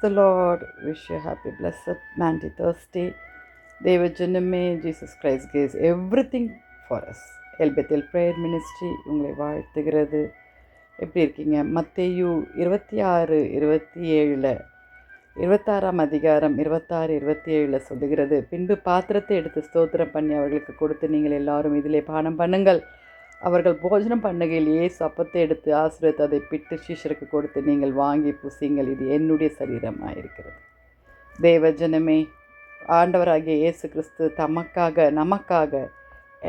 the Lord. Wish you a happy, blessed Mandy Thursday. தேவஜனமே, Jesus Christ gives everything for us. எல்பெத்தேல் prayer ministry உங்களை வாழ்த்துகிறது. எப்படி இருக்கீங்க? மத்தேயு 26:27 அதிகாரம் 26-27 சொல்லுகிறது, பின்பு பாத்திரத்தை எடுத்து ஸ்தோத்திரம் பண்ணி அவர்களுக்கு கொடுத்து, நீங்கள் எல்லாரும் இதிலே பானம் பண்ணுங்கள். அவர்கள் போஜனம் பண்ணுகையில் இயேசு அப்பத்தை எடுத்து ஆசீர்வதித்து அதை பிட்டு சீஷருக்கு கொடுத்து, நீங்கள் வாங்கி புசிங்கள், இது என்னுடைய சரீரமாயிருக்கிறது. தேவஜனமே, ஆண்டவராகிய இயேசு கிறிஸ்து நமக்காக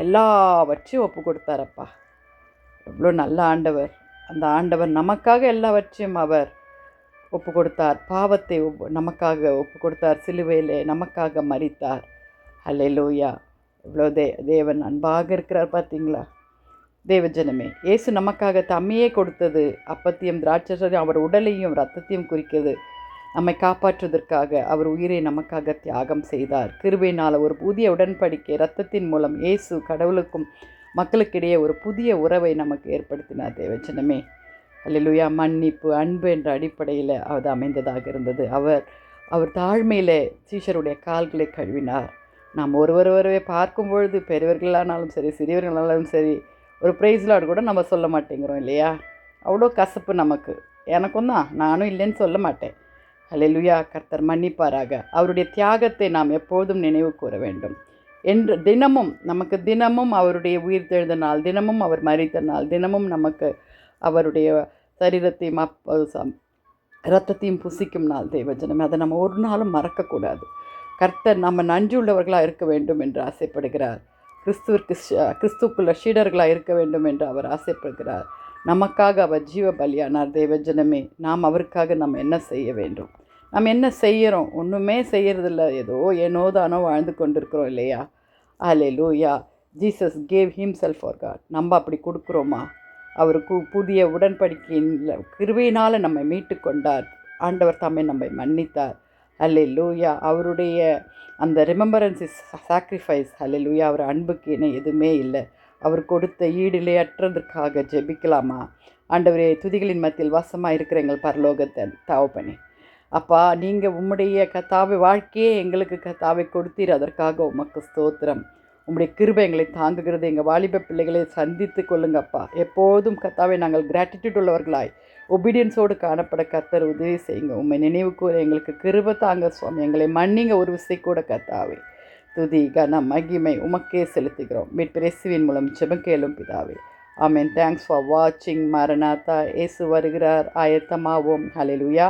எல்லாவற்றையும் ஒப்பு கொடுத்தாரப்பா. எவ்வளோ நல்ல ஆண்டவர்! அந்த ஆண்டவர் நமக்காக எல்லாவற்றையும் அவர் ஒப்பு கொடுத்தார். பாவத்தை நமக்காக ஒப்பு கொடுத்தார். சிலுவையிலே நமக்காக மரித்தார். அல்லேலூயா! எவ்வளோ தேவன் அன்பாக இருக்கிறார் பார்த்தீங்களா? தேவஜனமே, இயேசு நமக்காக தம்மையே கொடுத்தது அப்பத்தையும் திராட்சையும் அவர் உடலையும் இரத்தத்தையும் குறிக்கிறது. நம்மை காப்பாற்றுவதற்காக அவர் உயிரை நமக்காக தியாகம் செய்தார். கிருபையினால் ஒரு புதிய உடன்படிக்கை இரத்தத்தின் மூலம் இயேசு கடவுளுக்கும் மக்களுக்கிடையே ஒரு புதிய உறவை நமக்கு ஏற்படுத்தினார். தேவஜனமே, அல்லேலூயா! மன்னிப்பு, அன்பு என்ற அடிப்படையில் அது அமைந்ததாக இருந்தது. அவர் தாழ்மையில் சீஷருடைய கால்களை கழுவினார். நாம் ஒருவரை பார்க்கும் பொழுது பெரியவர்களானாலும் சரி, சிறியவர்களானாலும் சரி, ஒரு ப்ரைஸ் லார்டு கூட நம்ம சொல்ல மாட்டேங்கிறோம் இல்லையா? அவ்வளோ கசப்பு நமக்கு. எனக்கும் தான், நானும் இல்லைன்னு சொல்ல மாட்டேன். அல்லேலூயா! கர்த்தர் மன்னிப்பாராக. அவருடைய தியாகத்தை நாம் எப்போதும் நினைவு கூற வேண்டும் என்று தினமும் அவருடைய உயிர் தெழுந்த நாள், தினமும் அவர் மரித்த நாள், தினமும் நமக்கு அவருடைய சரீரத்தையும் இரத்தத்தையும் புசிக்கும் நாள். தேவஜனம், அதை நம்ம ஒரு நாளும் மறக்கக்கூடாது. கர்த்தர் நம்ம நன்றியுள்ளவர்களாக இருக்க வேண்டும் என்று ஆசைப்படுகிறார். கிறிஸ்துக்குள்ள சீடர்களாக இருக்க வேண்டும் என்று அவர் ஆசைப்படுகிறார். நமக்காக அவர் ஜீவ பலியானார். தேவஜனமே, நாம் அவருக்காக நம்ம என்ன செய்ய வேண்டும்? நம்ம என்ன செய்கிறோம்? ஒன்றுமே செய்கிறதில்ல. ஏனோதானோ வாழ்ந்து கொண்டிருக்கிறோம் இல்லையா? Hallelujah! Jesus gave himself for God. நம்ம அப்படி கொடுக்குறோமா? அவருக்கு புதிய உடன்படிக்கையின் கிருபையினால் நம்மை மீட்டு கொண்டார். ஆண்டவர் தம்மை நம்மை மன்னித்தார். அல்லேலூயா! அவருடைய அந்த ரிமெம்பரன்ஸ் இஸ் சாக்ரிஃபைஸ். அல்லேலூயா! அவர் அன்புக்கு இணை எதுவுமே இல்லை. அவர் கொடுத்த ஈடிலே அற்றதற்காக ஜெபிக்கலாமா? ஆண்டவரே, துதிகளின் மத்தியில் வாசமாக இருக்கிற எங்கள் பரலோகத்தை தகப்பனே, அப்பா, நீங்கள் உம்முடைய கர்த்தாவை வாழ்க்கையே எங்களுக்கு கர்த்தாவை கொடுத்தீர். அதற்காக உமக்கு ஸ்தோத்திரம். உம்முடைய கிருபை எங்களை தாங்குகிறது. எங்கள் வாலிப பிள்ளைகளை சந்தித்து கொள்ளுங்கப்பா. எப்போதும் கர்த்தாவை நாங்கள் கிராட்டிடியூட் உள்ளவர்களாய் ஒபீடியன்ஸோடு காணப்பட கர்த்தர் உதவி செய்யுங்க. உண்மை நினைவு கூற எங்களுக்கு கிருபை தாங்க சுவாமி. எங்களை மன்னிங்க ஒரு விசை கூட கர்த்தாவே. துதி கனம் மகிமை உமக்கே செலுத்துகிறோம். மீட்பர் இயேசுவின் மூலம் ஜெபம் கேளும் பிதாவே. ஆமென். தேங்க்ஸ் ஃபார் வாட்சிங். மரநாதா, இயேசு வருகிறார். ஆயத்தமாவோம். ஹல்லேலூயா.